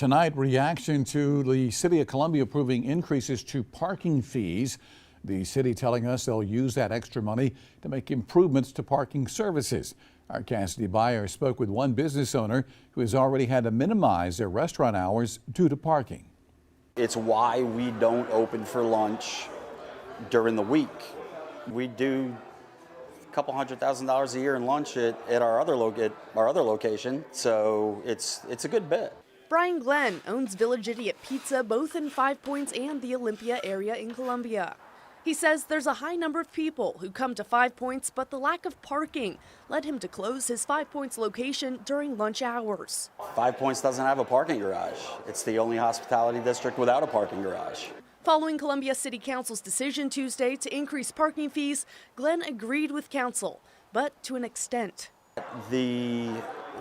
Tonight, reaction to the City of Columbia approving increases to parking fees. The city telling us they'll use that extra money to make improvements to parking services. Our Cassidy Buyer spoke with one business owner who has already had to minimize their restaurant hours due to parking. It's why we don't open for lunch during the week. We do a couple $100,000 a year in lunch at our other location, so it's a good bit. Brian Glenn owns Village Idiot Pizza both in Five Points and the Olympia area in Columbia. He says there's a high number of people who come to Five Points, but the lack of parking led him to close his Five Points location during lunch hours. Five Points doesn't have a parking garage. It's the only hospitality district without a parking garage. Following Columbia City Council's decision Tuesday to increase parking fees, Glenn agreed with council, but to an extent. The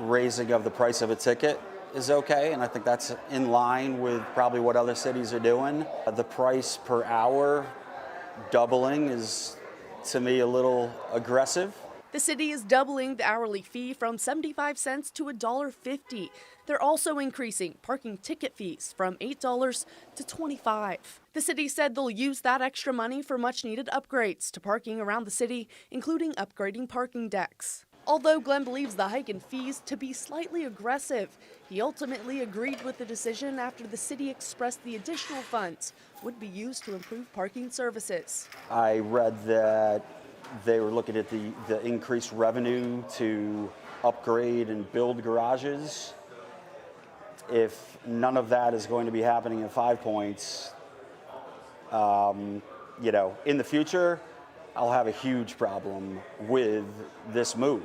raising of the price of a ticket is okay, and I think that's in line with probably what other cities are doing. The price per hour doubling is, to me, a little aggressive. The city is doubling the hourly fee from 75 cents to $1.50. They're also increasing parking ticket fees from $8 to $25. The city said they'll use that extra money for much-needed upgrades to parking around the city, including upgrading parking decks. Although Glenn believes the hike in fees to be slightly aggressive, he ultimately agreed with the decision after the city expressed the additional funds would be used to improve parking services. I read that they were looking at the increased revenue to upgrade and build garages. If none of that is going to be happening in Five Points, in the future, I'll have a huge problem with this move.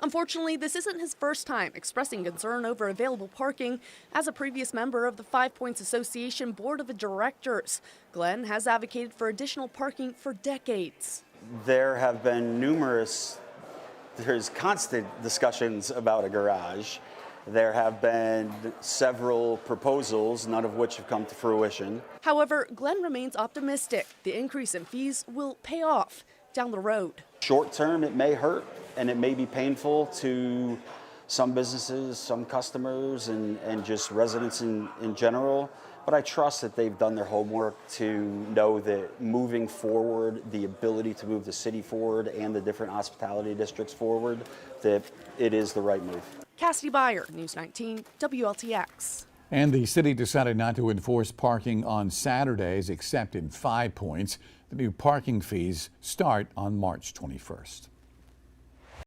Unfortunately, this isn't his first time expressing concern over available parking. As a previous member of the Five Points Association Board of Directors, Glenn has advocated for additional parking for decades. There have been there's constant discussions about a garage. There have been several proposals, none of which have come to fruition. However, Glenn remains optimistic the increase in fees will pay off down the road. Short term, it may hurt and it may be painful to some businesses, some customers, and just residents in general. But I trust that they've done their homework to know that moving forward, the ability to move the city forward and the different hospitality districts forward, that it is the right move. Cassidy Buyer, News 19, WLTX. And the city decided not to enforce parking on Saturdays except in Five Points. The new parking fees start on March 21st.